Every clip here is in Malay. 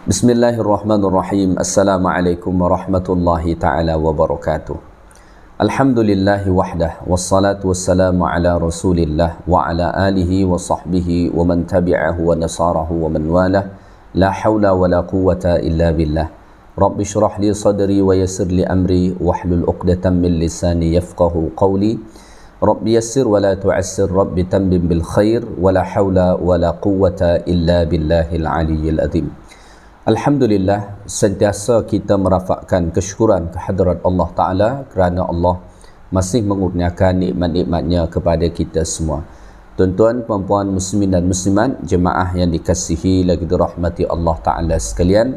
Bismillahirrahmanirrahim. Assalamualaikum warahmatullahi ta'ala wabarakatuh. Alhamdulillahi wahdah, wassalatu wassalamu ala rasulillah wa ala alihi wa sahbihi wa man tabi'ahu wa nasarahu wa man walah. La hawla wa la quwwata illa billah. Rabbi syrah li sadri wa yassir li amri wahlul uqdatan min lisani yafqahu qawli. Rabbi yassir wa la tu'assir, Rabbi tambim bil khair, wa la hawla wa la quwwata illa billahil aliyyil azim. Alhamdulillah, sentiasa kita merafakkan kesyukuran kehadrat Allah Ta'ala kerana Allah masih mengurniakan nikmat-nikmatnya kepada kita semua. Tuan-tuan, puan-puan muslimin dan muslimat, jemaah yang dikasihi lagi dirahmati Allah Ta'ala sekalian,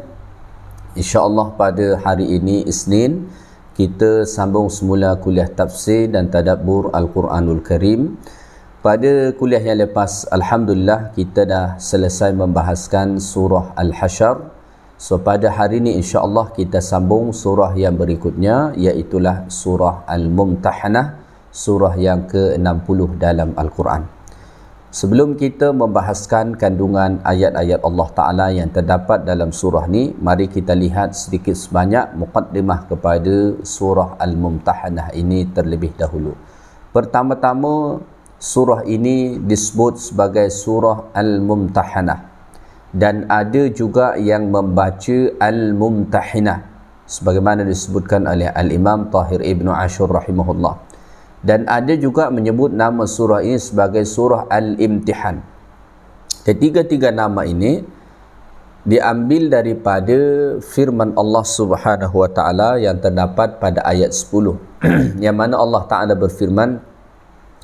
InsyaAllah pada hari ini Isnin, kita sambung semula kuliah tafsir dan tadabbur Al-Quranul Karim. Pada kuliah yang lepas, Alhamdulillah, kita dah selesai membahaskan surah Al-Hasyr. So pada hari ini insya-Allah kita sambung surah yang berikutnya, iaitulah surah Al-Mumtahanah, surah yang ke-60 dalam Al-Quran. Sebelum kita membahaskan kandungan ayat-ayat Allah Ta'ala yang terdapat dalam surah ni, mari kita lihat sedikit sebanyak muqaddimah kepada surah Al-Mumtahanah ini terlebih dahulu. Pertama-tama, surah ini disebut sebagai surah Al-Mumtahanah, dan ada juga yang membaca Al-Mumtahinah sebagaimana disebutkan oleh Al-Imam Tahir Ibn Ashur rahimahullah, dan ada juga menyebut nama surah ini sebagai surah Al-Imtihan. Ketiga-tiga nama ini diambil daripada firman Allah Subhanahu wa taala yang terdapat pada ayat 10 yang mana Allah Taala berfirman,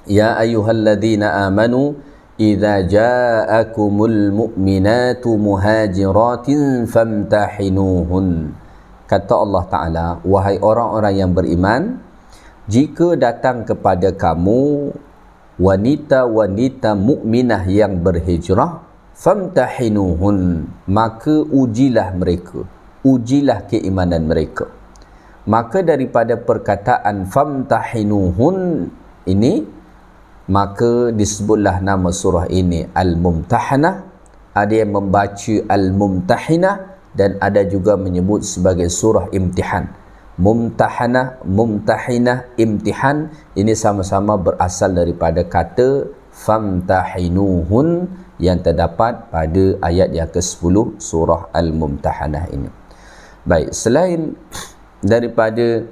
ya ayyuhalladzina amanu idza ja'akumul mu'minatu muhajiratin famtahinuhun. Kata Allah Ta'ala, wahai orang-orang yang beriman, jika datang kepada kamu wanita-wanita mukminah yang berhijrah, famtahinuhun, maka ujilah mereka, ujilah keimanan mereka. Maka daripada perkataan famtahinuhun ini, maka disebutlah nama surah ini Al-Mumtahanah. Ada yang membaca Al-Mumtahinah dan ada juga menyebut sebagai surah Imtihan. Mumtahanah, Mumtahinah, Imtihan, ini sama-sama berasal daripada kata famtahinuhun yang terdapat pada ayat yang ke-10 surah Al-Mumtahanah ini. Baik, selain daripada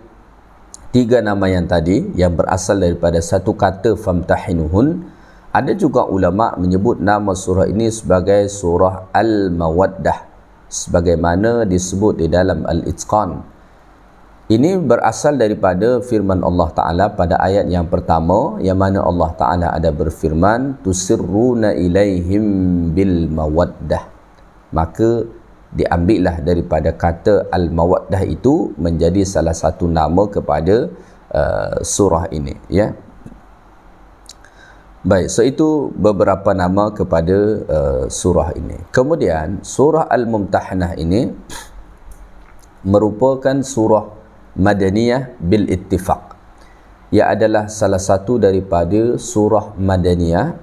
tiga nama yang tadi yang berasal daripada satu kata famtahinuhun, ada juga ulama menyebut nama surah ini sebagai surah Al-Mawaddah sebagaimana disebut di dalam Al-Itqan. Ini berasal daripada firman Allah Ta'ala pada ayat yang pertama, yang mana Allah Ta'ala ada berfirman, tusirruna ilaihim bil mawaddah. Maka diambillah daripada kata Al-Mawaddah itu menjadi salah satu nama kepada surah ini, ya. Baik, so itu beberapa nama kepada surah ini. Kemudian surah Al-Mumtahanah ini merupakan surah Madaniyah bil ittifaq. Ia adalah salah satu daripada surah Madaniyah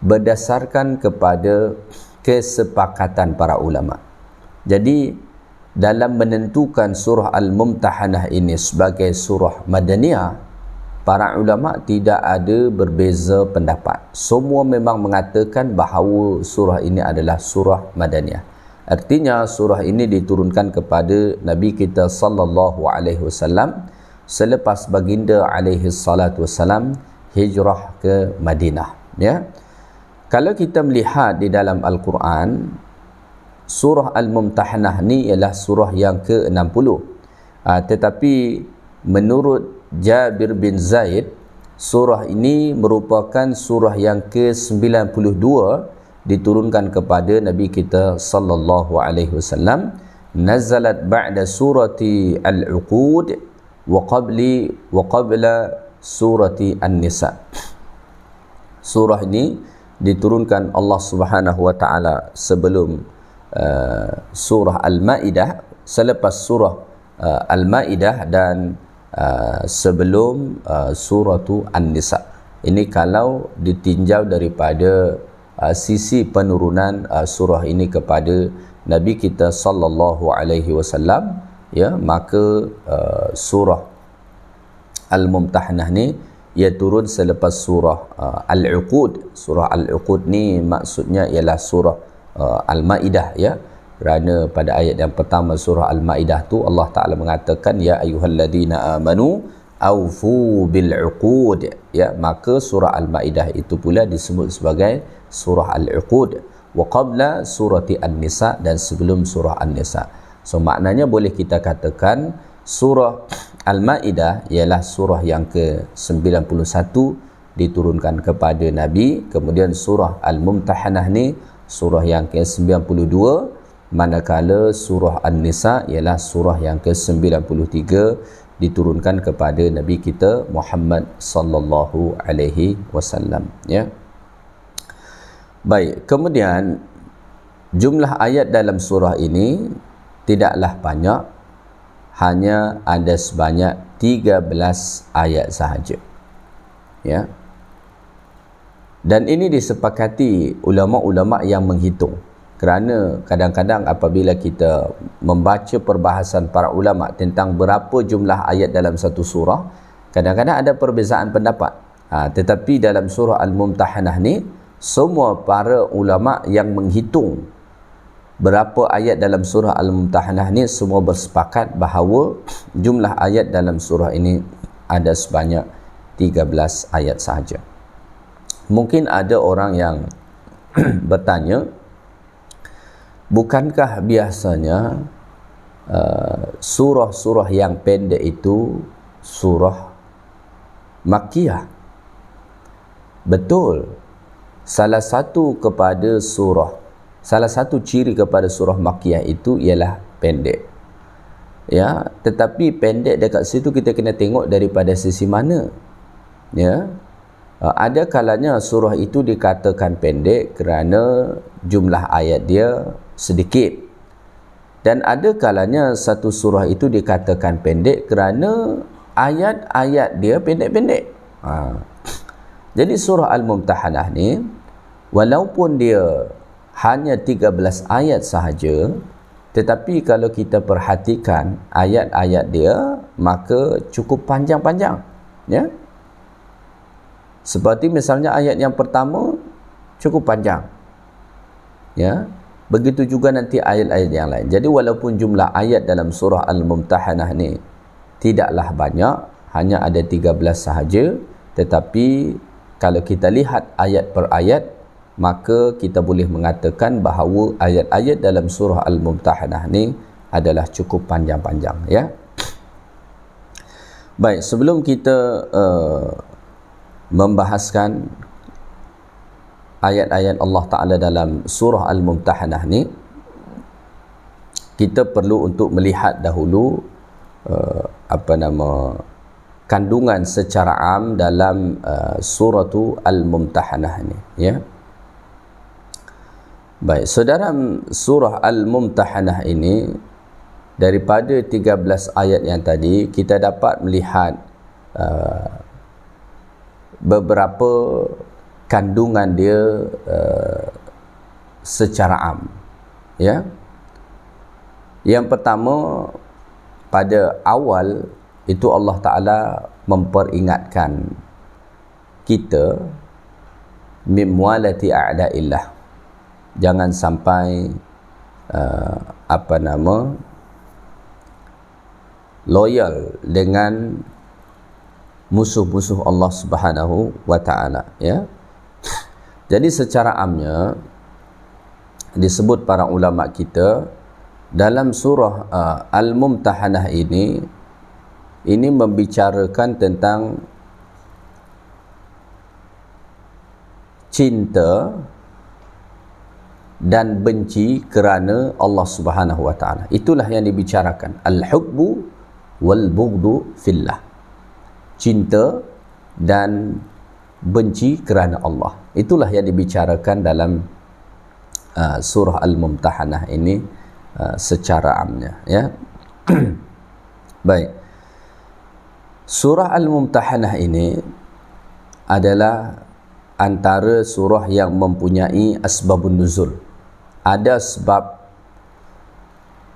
berdasarkan kepada kesepakatan para ulama. Jadi dalam menentukan surah Al-Mumtahanah ini sebagai surah Madaniyah, para ulama tidak ada berbeza pendapat. Semua memang mengatakan bahawa surah ini adalah surah Madaniyah. Artinya surah ini diturunkan kepada Nabi kita sallallahu alaihi wasallam selepas baginda alaihi salatu wasallam hijrah ke Madinah, ya. Kalau kita melihat di dalam Al-Quran, surah Al-Mumtahanah ni ialah surah yang ke-60. Tetapi menurut Jabir bin Zaid, surah ini merupakan surah yang ke-92 diturunkan kepada Nabi kita sallallahu alaihi wasallam. Nazalat ba'da surati Al-Uqud wa qabla surati An-Nisa. Surah ini diturunkan Allah Subhanahu wa taala sebelum surah Al-Maidah, selepas surah Al-Maidah dan sebelum suratu An-Nisa. Ini kalau ditinjau daripada sisi penurunan surah ini kepada Nabi kita sallallahu alaihi wasallam, ya, maka surah Al-Mumtahanah ni ia turun selepas surah Al-Uqud. Surah Al-Uqud ni maksudnya ialah surah Al-Maidah, ya. Kerana pada ayat yang pertama surah Al-Maidah tu Allah Taala mengatakan ya ayyuhalladzina amanu aufu bil uqud, ya. Maka surah Al-Maidah itu pula disebut sebagai surah Al-Uqud wa qabla surati An-Nisa, dan sebelum surah An-Nisa. So maknanya boleh kita katakan surah Al-Maidah ialah surah yang ke-91 diturunkan kepada Nabi. Kemudian surah Al-Mumtahanah ni surah yang ke-92, manakala surah An-Nisa ialah surah yang ke-93 diturunkan kepada Nabi kita Muhammad sallallahu alaihi wasallam, ya. Baik, kemudian jumlah ayat dalam surah ini tidaklah banyak, hanya ada sebanyak 13 ayat sahaja, ya. Dan ini disepakati ulama-ulama yang menghitung, kerana kadang-kadang apabila kita membaca perbahasan para ulama tentang berapa jumlah ayat dalam satu surah, kadang-kadang ada perbezaan pendapat. Tetapi dalam surah Al-Mumtahanah ni, semua para ulama yang menghitung berapa ayat dalam surah Al-Mumtahanah ni semua bersepakat bahawa jumlah ayat dalam surah ini ada sebanyak 13 ayat sahaja. Mungkin ada orang yang bertanya, bukankah biasanya surah-surah yang pendek itu surah Makkiyah? Betul. Salah satu ciri kepada surah Makkiyah itu ialah pendek, ya. Tetapi pendek dekat situ kita kena tengok daripada sisi mana, ya. Ada kalanya surah itu dikatakan pendek kerana jumlah ayat dia sedikit, dan ada kalanya satu surah itu dikatakan pendek kerana ayat-ayat dia pendek-pendek. Jadi surah Al-Mumtahanah ni walaupun dia hanya 13 ayat sahaja, tetapi kalau kita perhatikan ayat-ayat dia maka cukup panjang-panjang, ya. Seperti misalnya ayat yang pertama cukup panjang, ya. Begitu juga nanti ayat-ayat yang lain. Jadi walaupun jumlah ayat dalam surah Al-Mumtahanah ni tidaklah banyak, hanya ada 13 sahaja, tetapi kalau kita lihat ayat per ayat, maka kita boleh mengatakan bahawa ayat-ayat dalam surah Al-Mumtahanah ni adalah cukup panjang-panjang, ya. Baik, sebelum kita membahaskan ayat-ayat Allah Ta'ala dalam surah Al-Mumtahanah ni, kita perlu untuk melihat dahulu kandungan secara am dalam suratu Al-Mumtahanah ni, ya. Baik, dalam surah Al-Mumtahanah ini, daripada 13 ayat yang tadi, kita dapat melihat beberapa kandungan dia secara am, ya. Yang pertama, pada awal itu Allah Ta'ala memperingatkan kita mimwalati a'da'illah, jangan sampai loyal dengan musuh-musuh Allah Subhanahu wa Ta'ala, ya. Jadi secara amnya disebut para ulama kita dalam surah Al-Mumtahanah ini membicarakan tentang cinta dan benci kerana Allah Subhanahu wa Ta'ala. Itulah yang dibicarakan, al-hubbu wal bughdu fillah, cinta dan benci kerana Allah. Itulah yang dibicarakan dalam surah Al-Mumtahanah ini secara amnya, ya. Baik, surah Al-Mumtahanah ini adalah antara surah yang mempunyai asbabun nuzul. Ada sebab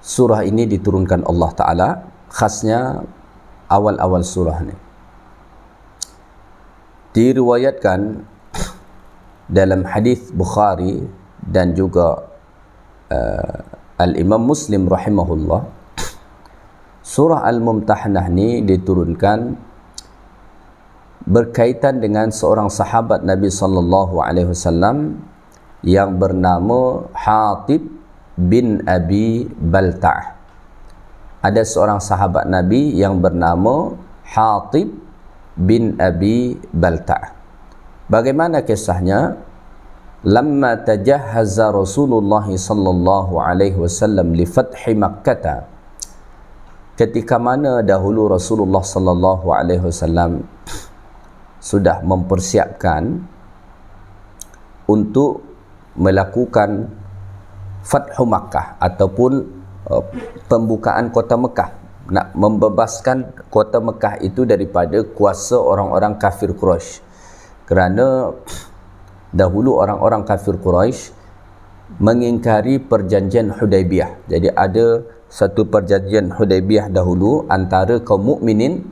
surah ini diturunkan Allah Ta'ala, khasnya awal-awal surah ni. Diriwayatkan dalam hadis Bukhari dan juga Al-Imam Muslim rahimahullah, surah Al-Mumtahanah ni diturunkan berkaitan dengan seorang sahabat Nabi sallallahu alaihi wasallam yang bernama Hatib bin Abi Balta'ah. Ada seorang sahabat Nabi yang bernama Hatib bin Abi Balta'ah. Bagaimana kisahnya? Lamma tajahhaza Rasulullah sallallahu alaihi wasallam li fathi Makkah. Ketika mana dahulu Rasulullah sallallahu alaihi wasallam sudah mempersiapkan untuk melakukan Fathu Makkah ataupun pembukaan kota Mekah, nak membebaskan kota Mekah itu daripada kuasa orang-orang kafir Quraisy. Kerana dahulu orang-orang kafir Quraisy mengingkari perjanjian Hudaibiyah. Jadi ada satu perjanjian Hudaibiyah dahulu antara kaum mukminin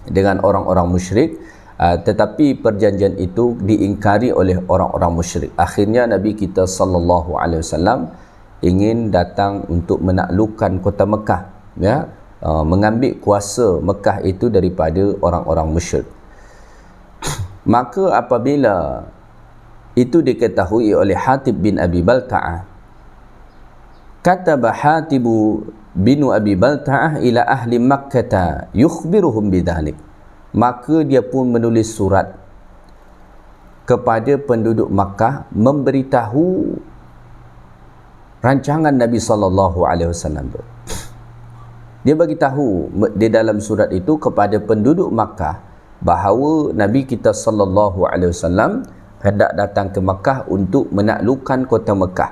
dengan orang-orang musyrik, tetapi perjanjian itu diingkari oleh orang-orang musyrik. Akhirnya Nabi kita sallallahu alaihi wasallam ingin datang untuk menaklukkan kota Mekah, ya, mengambil kuasa Mekah itu daripada orang-orang musyrik. Maka apabila itu diketahui oleh Hatib bin Abi Balta'ah, kataba Hatib bin Abi Balta'ah ila ahli Makkah yukhbiruhum bidzalik. Maka dia pun menulis surat kepada penduduk Makkah memberitahu rancangan Nabi sallallahu alaihi wasallam tu. Dia bagi tahu di dalam surat itu kepada penduduk Makkah bahawa Nabi kita sallallahu alaihi wasallam hendak datang ke Makkah untuk menaklukkan kota Mekah.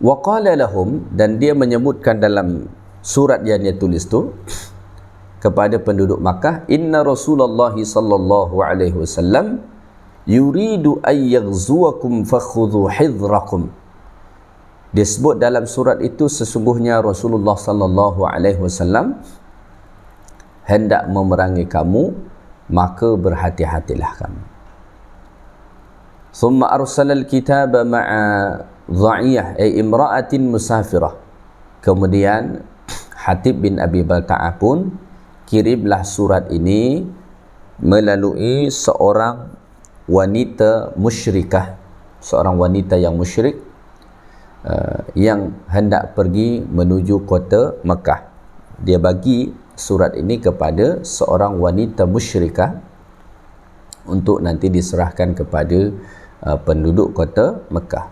Wa qala lahum, dan dia menyebutkan dalam surat yang dia tulis tu kepada penduduk Makkah, inna Rasulullah sallallahu alaihi wasallam yuridu ay yaghzuwakum fakhudhu hidrakum. Disebut dalam surat itu sesungguhnya Rasulullah sallallahu alaihi wasallam hendak memerangi kamu, maka berhati-hatilah kamu. Thumma arsala al-kitaba ma'a dha'iyah ay imra'atin musafirah. Kemudian Hatib bin Abi Balta'ah pun kirimlah surat ini melalui seorang wanita musyrikah, seorang wanita yang musyrik yang hendak pergi menuju kota Mekah. Dia bagi surat ini kepada seorang wanita musyrikah untuk nanti diserahkan kepada penduduk kota Mekah.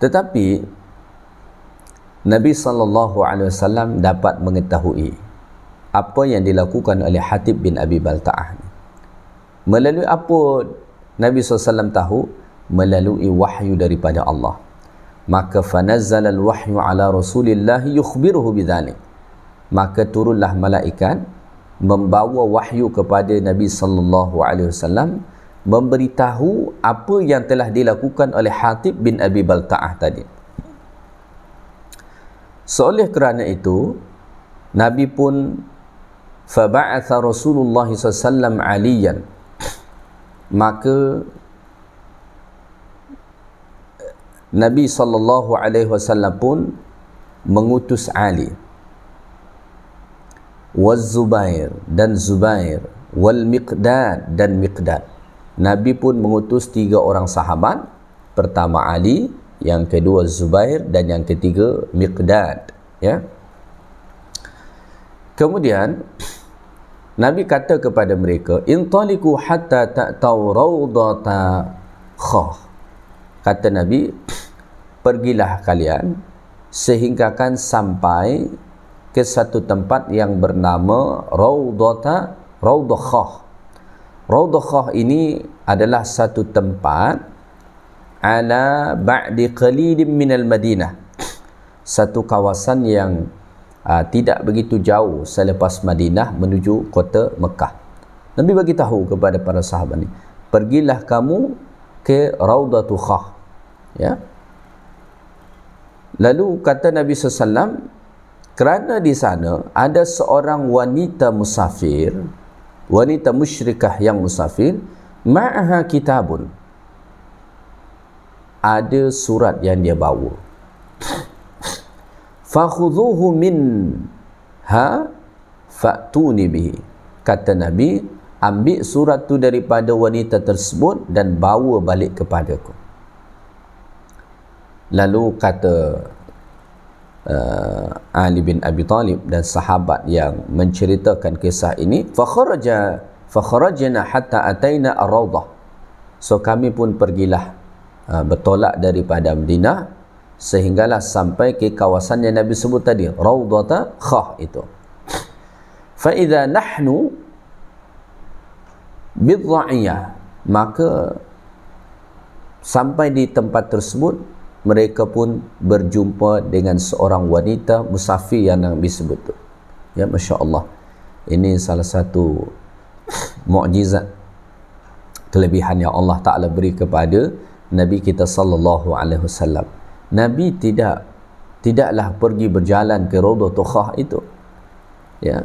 Tetapi Nabi SAW dapat mengetahui apa yang dilakukan oleh Hatib bin Abi Balta'ah. Melalui apa Nabi SAW tahu? Melalui wahyu daripada Allah. Maka fanazzala al-wahyu ala Rasulillah yukhbiruhu bidzalik. Maka turunlah malaikat membawa wahyu kepada Nabi SAW memberitahu apa yang telah dilakukan oleh Hatib bin Abi Balta'ah tadi. Seoleh kerana itu Nabi pun faba'atha Rasulullah SAW aliyan, maka Nabi SAW pun mengutus Ali, waz-Zubair dan Zubair, wal Miqdad dan Miqdad. Nabi pun mengutus 3 orang sahabat, pertama Ali, yang kedua Zubair dan yang ketiga Miqdad, ya. Kemudian Nabi kata kepada mereka, intaliqu hatta ta'tau raudata khah. Kata Nabi, pergilah kalian sehinggakan sampai ke satu tempat yang bernama Raudah Khah. Raudah Khah ini adalah satu tempat ala ba'di qalilin minal Madinah, satu kawasan yang tidak begitu jauh selepas Madinah menuju kota Mekah. Nabi bagi tahu kepada para sahabat ni, pergilah kamu ke Raudah Khah, ya. Lalu kata Nabi SAW, kerana di sana ada seorang wanita musafir, wanita musyrikah yang musafir, ma'aha kitabun, ada surat yang dia bawa. Fakhudhuhu minha fa'tuni bihi. Kata Nabi, ambil surat tu daripada wanita tersebut dan bawa balik kepadaku. Lalu kata Ali bin Abi Talib dan sahabat yang menceritakan kisah ini, fakharajna hatta ataina ar-rawdah. So kami pun pergilah bertolak daripada Madinah sehinggalah sampai ke kawasan yang Nabi sebut tadi, Rawdata Khah itu. Fa idza nahnu bid'iyah, maka sampai di tempat tersebut mereka pun berjumpa dengan seorang wanita musafir yang Nabi sebut tu. Ya, Masya Allah, ini salah satu mukjizat, kelebihan yang Allah Ta'ala beri kepada Nabi kita sallallahu alaihi wasallam. Nabi tidaklah pergi berjalan ke Rawdatul Khah itu. Ya.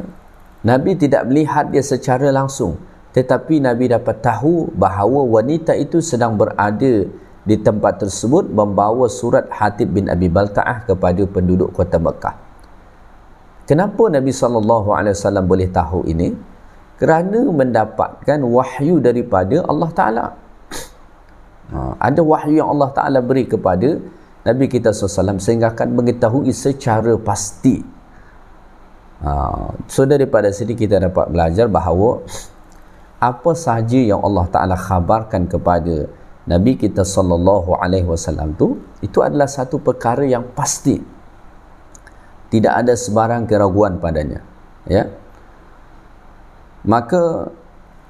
Nabi tidak melihat dia secara langsung, tetapi Nabi dapat tahu bahawa wanita itu sedang berada di tempat tersebut membawa surat Hatib bin Abi Balta'ah kepada penduduk kota Mekah. Kenapa Nabi sallallahu alaihi wasallam boleh tahu ini? Kerana mendapatkan wahyu daripada Allah Ta'ala. Ada wahyu yang Allah Ta'ala beri kepada Nabi kita SAW sehingga akan mengetahui secara pasti. So daripada sini kita dapat belajar bahawa apa sahaja yang Allah Ta'ala khabarkan kepada Nabi kita sallallahu alaihi wasallam tu, itu adalah satu perkara yang pasti. Tidak ada sebarang keraguan padanya. Ya. Maka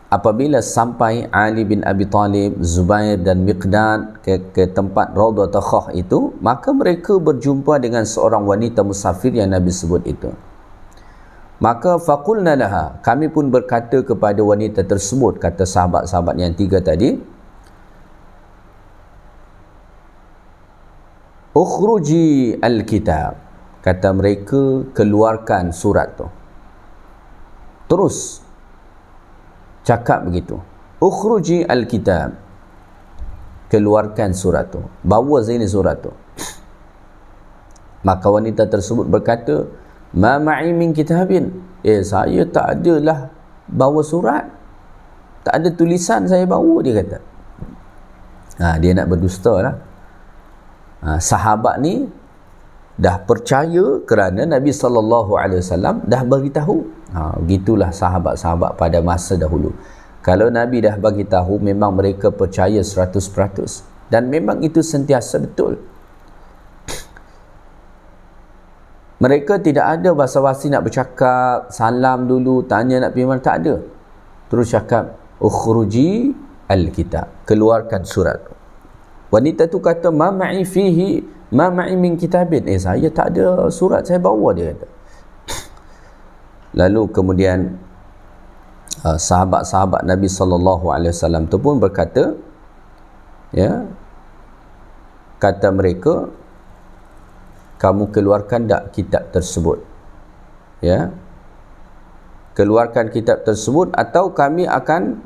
apabila sampai Ali bin Abi Talib, Zubair dan Miqdad ke tempat Rawdatul Khah itu, maka mereka berjumpa dengan seorang wanita musafir yang Nabi sebut itu. Maka faqulna laha, kami pun berkata kepada wanita tersebut, kata sahabat-sahabat yang tiga tadi, ukhruji al-kitab, kata mereka, keluarkan surat tu. Terus cakap begitu, ukhruji al-kitab, keluarkan surat tu, bawa sini surat tu. Maka wanita tersebut berkata, ma ma'i min kitabin, saya tak adalah bawa surat, tak ada tulisan saya bawa, dia kata. Dia nak berdusta lah. Sahabat ni dah percaya kerana Nabi SAW dah beritahu. Begitulah sahabat-sahabat pada masa dahulu. Kalau Nabi dah bagi tahu, memang mereka percaya 100%, dan memang itu sentiasa betul. Mereka tidak ada basa-basi nak bercakap, salam dulu, tanya nak pergi mana, tak ada. Terus cakap, ukhruji al-kitab, keluarkan surat. Wanita tu kata, ma ma'i fihi, ma ma'i min kitabin, saya tak ada surat saya bawa, dia kata. Lalu kemudian sahabat-sahabat Nabi SAW tu pun berkata, ya, kata mereka, kamu keluarkan tak kitab tersebut, ya, keluarkan kitab tersebut atau kami akan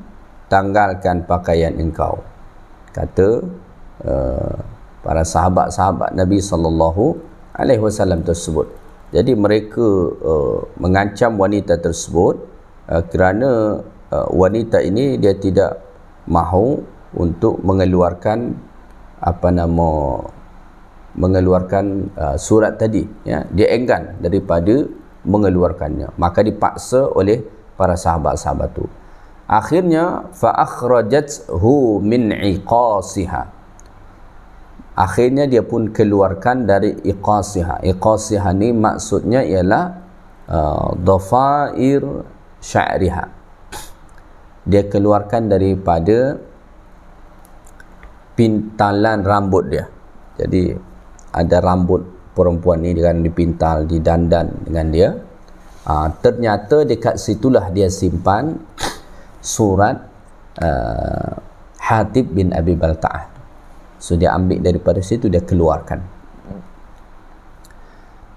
tanggalkan pakaian engkau, kata para sahabat-sahabat Nabi SAW tersebut. Jadi mereka mengancam wanita tersebut kerana wanita ini dia tidak mahu untuk mengeluarkan surat tadi, ya, dia enggan daripada mengeluarkannya, maka dipaksa oleh para sahabat-sahabat tu. Akhirnya fa akhrajathu min iqasiha, akhirnya dia pun keluarkan dari iqasiha. Iqasiha ni maksudnya ialah dhafair sya'riha, dia keluarkan daripada pintalan rambut dia. Jadi ada rambut perempuan ni dengan dipintal, didandan dengan dia. Ternyata dekat situlah dia simpan surat Hatib bin Abi Balta'ah. So dia ambil daripada situ, dia keluarkan.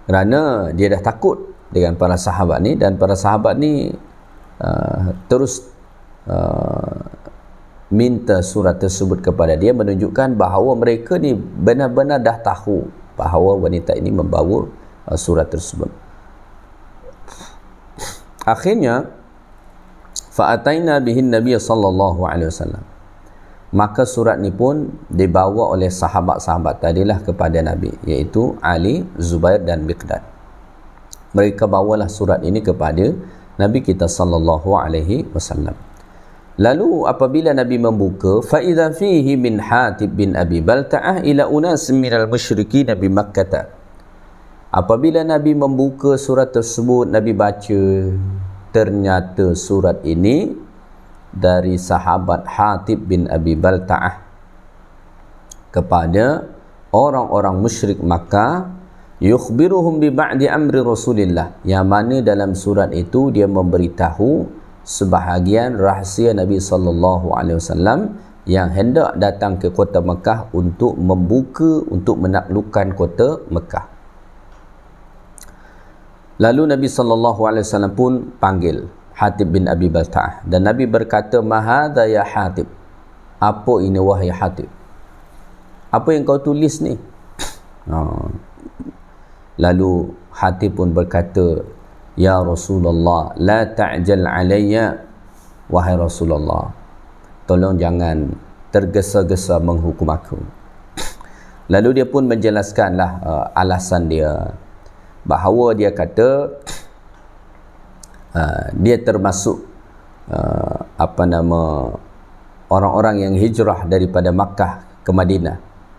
kerana dia dah takut dengan para sahabat ni, dan para sahabat ni terus minta surat tersebut kepada dia, menunjukkan bahawa mereka ni benar-benar dah tahu bahawa wanita ini membawa surat tersebut. Akhirnya fa'ataina bihin Nabi sallallahu alaihi wasallam, maka surat ni pun dibawa oleh sahabat-sahabat tadilah kepada Nabi, iaitu Ali, Zubair dan Miqdad. Mereka bawalah surat ini kepada Nabi kita sallallahu alaihi wasallam. Lalu apabila Nabi membuka, fa idza fihi min Hatib bin Abi Balta'ah ila unas minal musyrikin bi Makkah. Apabila Nabi membuka surat tersebut, Nabi baca, ternyata surat ini dari sahabat Hatib bin Abi Balta'ah kepada orang-orang musyrik Makkah, yukhbiruhum bi ba'di amri Rasulillah, yang mana dalam surat itu dia memberitahu sebahagian rahsia Nabi sallallahu alaihi wasallam yang hendak datang ke kota Mekah untuk membuka, untuk menaklukkan kota Mekah. Lalu Nabi sallallahu alaihi wasallam pun panggil Hatib bin Abi Balta'ah, dan Nabi berkata, "Mahadha ya Hatib." Apa ini wahai Hatib? Apa yang kau tulis ni? Lalu Hatib pun berkata, "Ya Rasulullah, la ta'jal alayya." Wahai Rasulullah, tolong jangan tergesa-gesa menghukum aku. Lalu dia pun menjelaskanlah alasan dia, bahawa dia kata dia termasuk orang-orang yang hijrah daripada Makkah ke Madinah.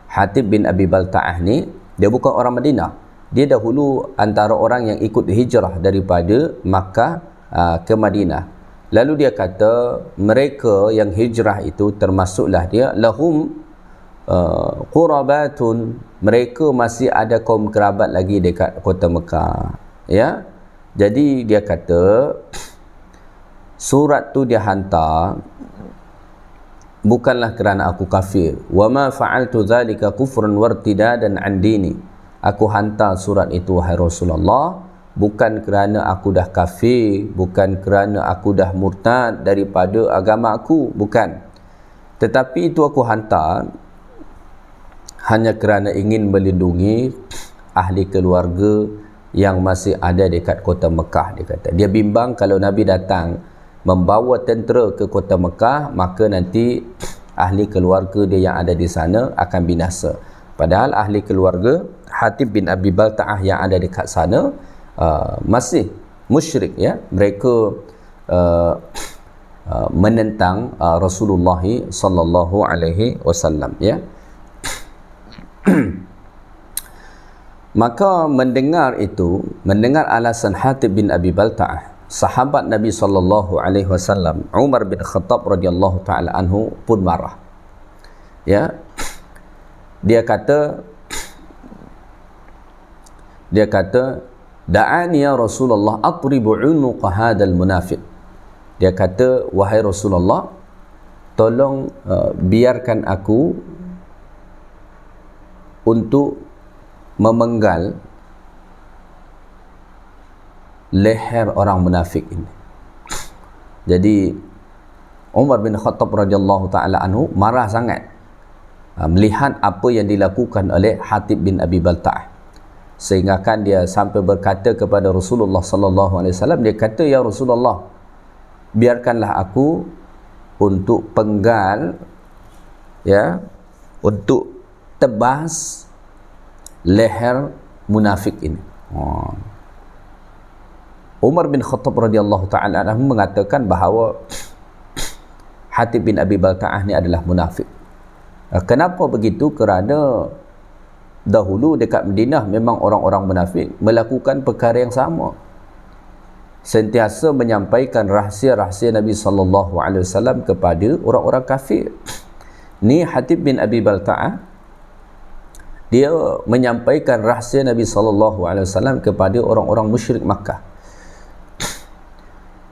Hatib bin Abi Balta'ah ni dia bukan orang Madinah. Dia dahulu antara orang yang ikut hijrah daripada Makkah ke Madinah. Lalu dia kata mereka yang hijrah itu termasuklah dia lahum qurabatun, mereka masih ada kaum kerabat lagi dekat kota Mekah, ya. Jadi dia kata surat tu dia hantar bukanlah kerana aku kafir, wa ma fa'altu dzalika kufrun wartidadan an dini. Aku hantar surat itu wahai Rasulullah bukan kerana aku dah kafir, bukan kerana aku dah murtad daripada agama aku, bukan. Tetapi itu aku hantar hanya kerana ingin melindungi ahli keluarga yang masih ada dekat kota Mekah. Dia kata, dia bimbang kalau Nabi datang membawa tentera ke kota Mekah, maka nanti ahli keluarga dia yang ada di sana akan binasa. Padahal ahli keluarga Hatib bin Abi Balta'ah yang ada dekat sana masih musyrik, ya. Mereka menentang Rasulullah sallallahu alaihi wasallam, ya. Maka mendengar alasan Hatib bin Abi Balta'ah, sahabat Nabi sallallahu alaihi wasallam Umar bin Khattab radhiyallahu taala anhu pun marah, ya. Dia kata da'ani ya Rasulullah atribu unuqa hadal munafiq. Dia kata, wahai Rasulullah, tolong biarkan aku untuk memenggal leher orang munafik ini. Jadi Umar bin Khattab radhiyallahu taala anhu marah sangat melihat apa yang dilakukan oleh Hatib bin Abi Balta'ah, sehingga kan dia sampai berkata kepada Rasulullah sallallahu alaihi wasallam, dia kata, ya Rasulullah, biarkanlah aku untuk penggal, ya, untuk tebas leher munafik ini. Umar bin Khattab radhiyallahu taala anhu mengatakan bahawa Hatib bin Abi Balta'ah ni adalah munafik. Kenapa begitu? Kerana dahulu dekat Madinah memang orang-orang munafik melakukan perkara yang sama, sentiasa menyampaikan rahsia-rahsia Nabi sallallahu alaihi wasallam kepada orang-orang kafir. Ni Hatib bin Abi Balta'ah, dia menyampaikan rahsia Nabi sallallahu alaihi wasallam kepada orang-orang musyrik Makkah.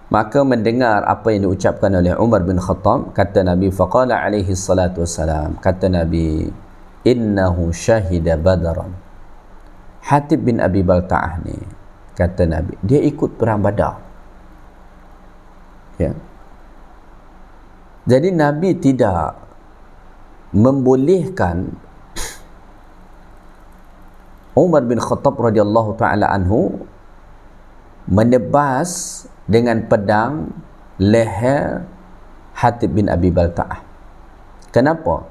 Maka mendengar apa yang diucapkan oleh Umar bin Khattab, kata Nabi, faqala alaihi salatu wassalam, kata Nabi, innahu syahida badran. Hatib bin Abi Balta'ah ni, kata Nabi, dia ikut perang Badar. Ya. Jadi Nabi tidak membolehkan Umar bin Khattab radhiyallahu taala anhu menebas dengan pedang leher Hatib bin Abi Balta'ah. Kenapa?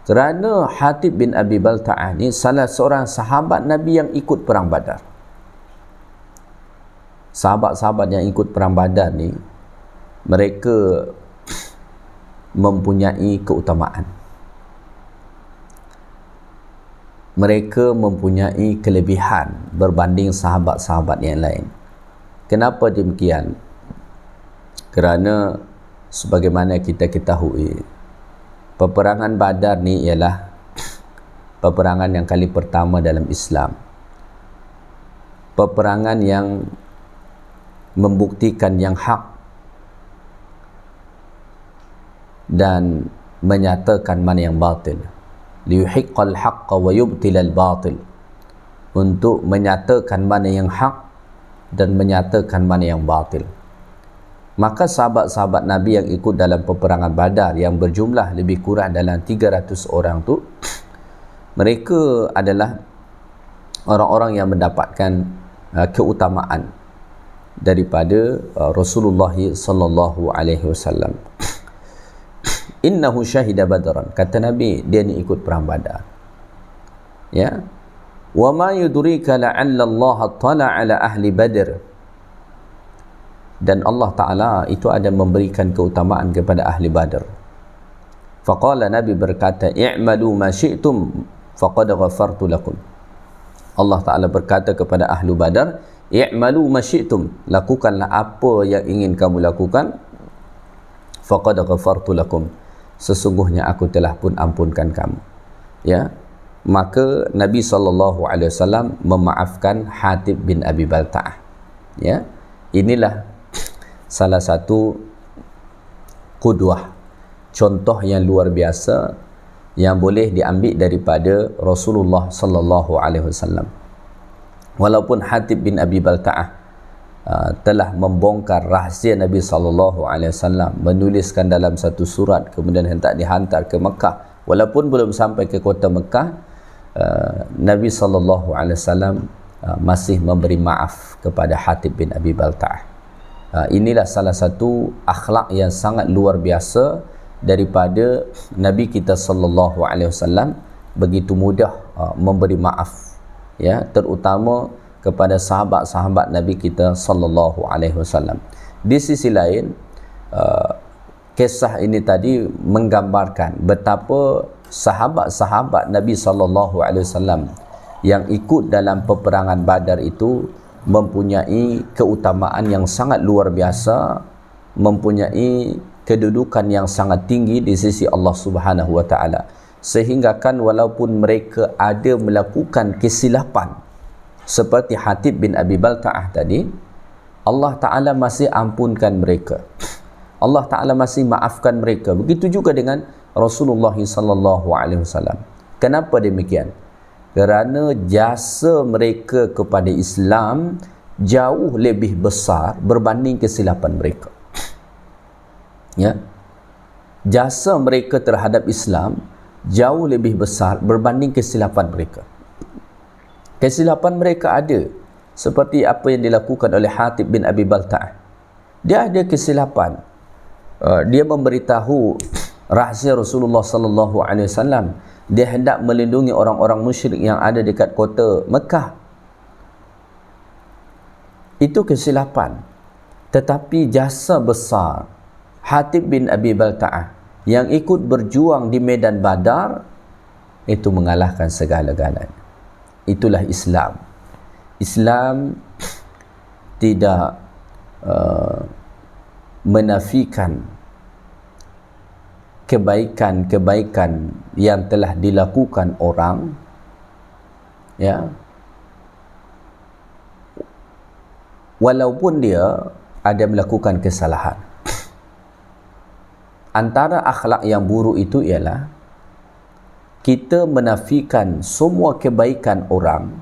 Kerana Hatib bin Abi Balta'ah ni salah seorang sahabat Nabi yang ikut perang Badar. Sahabat-sahabat yang ikut perang Badar ni, mereka mempunyai keutamaan. Mereka mempunyai kelebihan berbanding sahabat-sahabat yang lain. Kenapa demikian? Kerana sebagaimana kita ketahui, peperangan Badar ni ialah peperangan yang kali pertama dalam Islam. Peperangan yang membuktikan yang hak dan menyatakan mana yang batil. Liyuhiqqal haqqa wa yubtilal batil. Untuk menyatakan mana yang hak dan menyatakan mana yang batil. Maka sahabat-sahabat Nabi yang ikut dalam peperangan Badar yang berjumlah lebih kurang dalam 300 orang tu, mereka adalah orang-orang yang mendapatkan keutamaan daripada Rasulullah sallallahu alaihi wasallam. Innahu syahida badran, kata Nabi, dia ni ikut perang Badar. Ya. Wa ma yudrika la'alla Allah tala ala ahli Badr. Dan Allah Ta'ala itu ada memberikan keutamaan kepada ahli Badr. Faqala, Nabi berkata, i'malu ma syi'tum faqad ghafartu lakum. Allah Ta'ala berkata kepada ahli Badar, i'malu ma syi'tum, lakukanlah apa yang ingin kamu lakukan, faqad ghafartu lakum, sesungguhnya aku telah pun ampunkan kamu. Ya. Maka Nabi SAW memaafkan Hatib bin Abi Balta'ah. Ya. Inilah salah satu qudwah, contoh yang luar biasa yang boleh diambil daripada Rasulullah SAW. Walaupun Hatib bin Abi Balta'ah telah membongkar rahsia Nabi SAW, menuliskan dalam satu surat, kemudian hendak dihantar ke Mekah, walaupun belum sampai ke kota Mekah, Nabi SAW masih memberi maaf kepada Hatib bin Abi Balta'ah. Inilah salah satu akhlak yang sangat luar biasa daripada Nabi kita SAW, begitu mudah memberi maaf, ya, terutama kepada sahabat-sahabat Nabi kita SAW. Di sisi lain, kisah ini tadi menggambarkan betapa sahabat-sahabat Nabi SAW yang ikut dalam peperangan Badar itu mempunyai keutamaan yang sangat luar biasa, mempunyai kedudukan yang sangat tinggi di sisi Allah Subhanahu wa taala, sehingga kan walaupun mereka ada melakukan kesilapan seperti Hatib bin Abi Balta'ah tadi, Allah Ta'ala masih ampunkan mereka, Allah Ta'ala masih maafkan mereka. Begitu juga dengan Rasulullah SAW. Kenapa demikian? Kerana jasa mereka kepada Islam jauh lebih besar berbanding kesilapan mereka. Ya. Jasa mereka terhadap Islam jauh lebih besar berbanding kesilapan mereka. Kesilapan mereka ada, seperti apa yang dilakukan oleh Hatib bin Abi Balta'ah. Dia ada kesilapan. Dia memberitahu rahsia Rasulullah SAW. Dia hendak melindungi orang-orang musyrik yang ada dekat kota Mekah. Itu kesilapan. Tetapi jasa besar Hatib bin Abi Balta'ah yang ikut berjuang di medan Badar itu mengalahkan segala-galanya. Itulah Islam. Islam tidak menafikan kebaikan-kebaikan yang telah dilakukan orang, ya, walaupun dia ada melakukan kesalahan. Antara akhlak yang buruk itu ialah kita menafikan semua kebaikan orang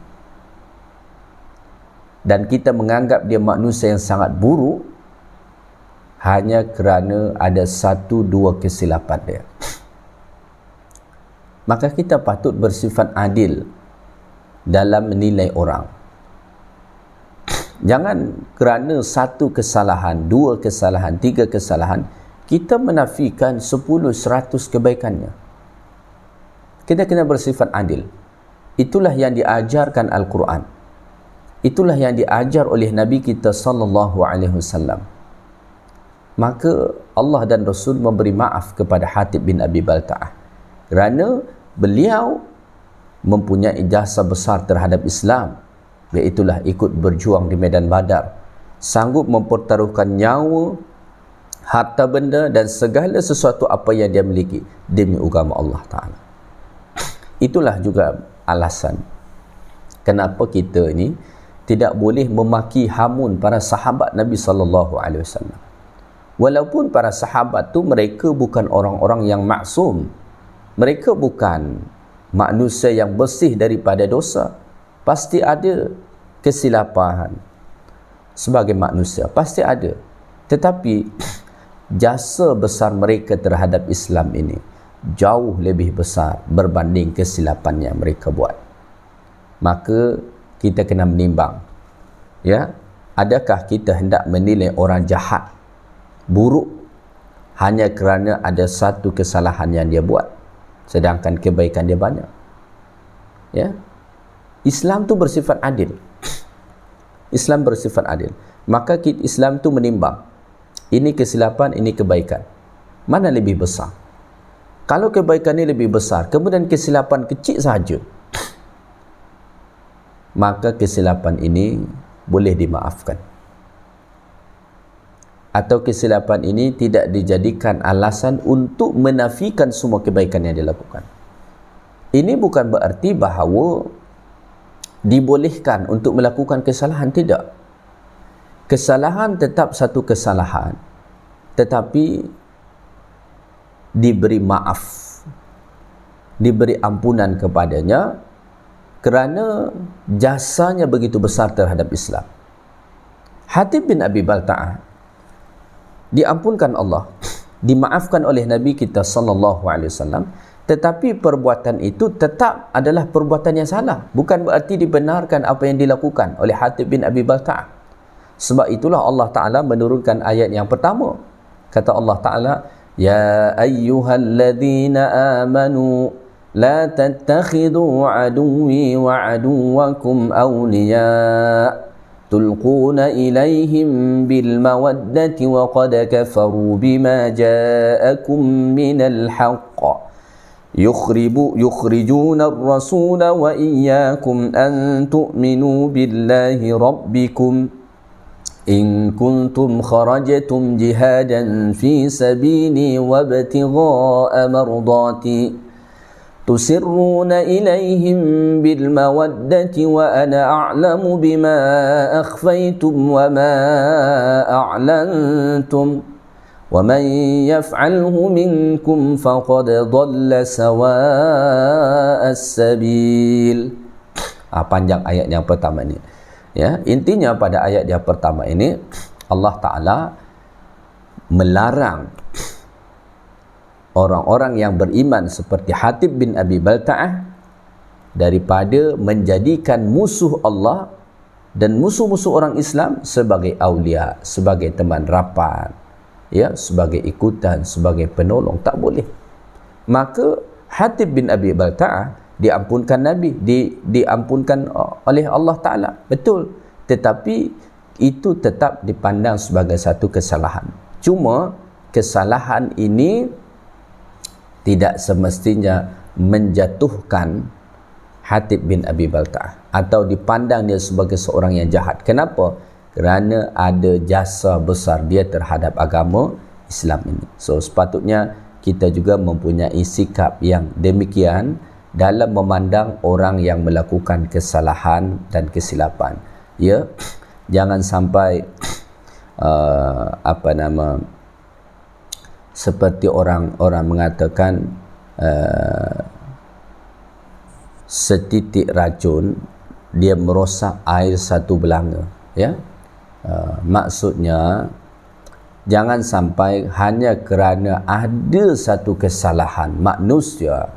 dan kita menganggap dia manusia yang sangat buruk hanya kerana ada satu dua kesilapan dia. Maka kita patut bersifat adil dalam menilai orang. Jangan kerana satu kesalahan, dua kesalahan, tiga kesalahan, kita menafikan 10-100 kebaikannya. Kita kena bersifat adil. Itulah yang diajarkan Al-Quran. Itulah yang diajar oleh Nabi kita sallallahu alaihi wasallam. Maka Allah dan Rasul memberi maaf kepada Hatib bin Abi Balta'ah kerana beliau mempunyai jasa besar terhadap Islam, iaitulah ikut berjuang di medan Badar, sanggup mempertaruhkan nyawa, harta benda dan segala sesuatu apa yang dia miliki demi agama Allah Ta'ala. Itulah juga alasan kenapa kita ni tidak boleh memaki hamun para sahabat Nabi sallallahu alaihi wasallam. Walaupun para sahabat tu mereka bukan orang-orang yang maksum. Mereka bukan manusia yang bersih daripada dosa. Pasti ada kesilapan sebagai manusia, pasti ada. Tetapi jasa besar mereka terhadap Islam ini jauh lebih besar berbanding kesilapan yang mereka buat. Maka kita kena menimbang, ya, adakah kita hendak menilai orang jahat, buruk hanya kerana ada satu kesalahan yang dia buat sedangkan kebaikan dia banyak? Ya, Islam tu bersifat adil. Islam bersifat adil. Maka Islam tu menimbang, ini kesilapan, ini kebaikan, mana lebih besar? Kalau kebaikan ini lebih besar, kemudian kesilapan kecil saja, maka kesilapan ini boleh dimaafkan. Atau kesilapan ini tidak dijadikan alasan untuk menafikan semua kebaikan yang dilakukan. Ini bukan berarti bahawa dibolehkan untuk melakukan kesalahan, tidak. Kesalahan tetap satu kesalahan, tetapi diberi maaf, diberi ampunan kepadanya kerana jasanya begitu besar terhadap Islam. Hatib bin Abi Balta'ah diampunkan Allah, dimaafkan oleh Nabi kita sallallahu alaihi wasallam, tetapi perbuatan itu tetap adalah perbuatan yang salah. Bukan berarti dibenarkan apa yang dilakukan oleh Hatib bin Abi Balta'ah. Sebab itulah Allah Ta'ala menurunkan ayat yang pertama. Kata Allah Ta'ala, ya ayyuhalladzina amanu لا تتخذوا عدوي وعدوكم أولياء تلقون إليهم بالمودة وقد كفروا بما جاءكم من الحق يخرجون الرسول وإياكم أن تؤمنوا بالله ربكم إن كنتم خرجتم جهادا في سبيلي وابتغاء مرضاتي تسرون إليهم بالمودة وأنا أعلم بما أخفيتم وما أعلنتم ومن يفعله منكم فقد ضل سواء السبيل. Panjang ayat yang pertama ini. Ya, intinya pada ayat yang pertama ini Allah Ta'ala melarang orang-orang yang beriman seperti Hatib bin Abi Balta'ah daripada menjadikan musuh Allah dan musuh-musuh orang Islam sebagai aulia, sebagai teman rapat, ya, sebagai ikutan, sebagai penolong. Tak boleh. Maka Hatib bin Abi Balta'ah diampunkan Nabi, diampunkan oleh Allah Ta'ala, betul, tetapi itu tetap dipandang sebagai satu kesalahan. Cuma kesalahan ini tidak semestinya menjatuhkan Hatib bin Abi Balta'ah atau dipandang dia sebagai seorang yang jahat. Kenapa? Kerana ada jasa besar dia terhadap agama Islam ini. So sepatutnya kita juga mempunyai sikap yang demikian dalam memandang orang yang melakukan kesalahan dan kesilapan. Ya, jangan sampai seperti orang-orang mengatakan setitik racun dia merosak air satu belanga, ya. Maksudnya jangan sampai hanya kerana ada satu kesalahan manusia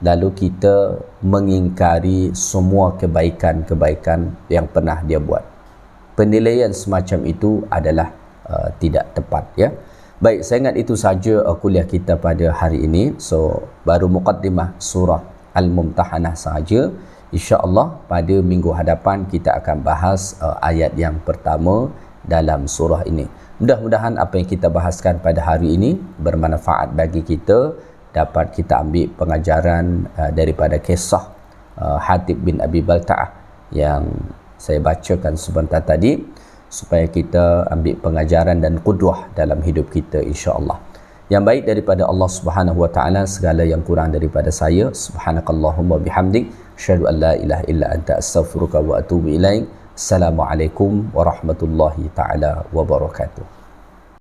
lalu kita mengingkari semua kebaikan-kebaikan yang pernah dia buat. Penilaian semacam itu adalah tidak tepat, ya. Baik, saya ingat itu saja kuliah kita pada hari ini. So, baru muqaddimah surah Al-Mumtahanah saja. InsyaAllah pada minggu hadapan kita akan bahas ayat yang pertama dalam surah ini. Mudah-mudahan apa yang kita bahaskan pada hari ini bermanfaat bagi kita, dapat kita ambil pengajaran daripada kisah Hatib bin Abi Balta'ah yang saya bacakan sebentar tadi, supaya kita ambil pengajaran dan qudwah dalam hidup kita insya-Allah. Yang baik daripada Allah Subhanahu wa taala, segala yang kurang daripada saya. Subhanakallahumma bihamdik, asyhadu an la ilaha illa anta, astaghfiruka wa atubu ilaik. Assalamualaikum warahmatullahi taala wabarakatuh.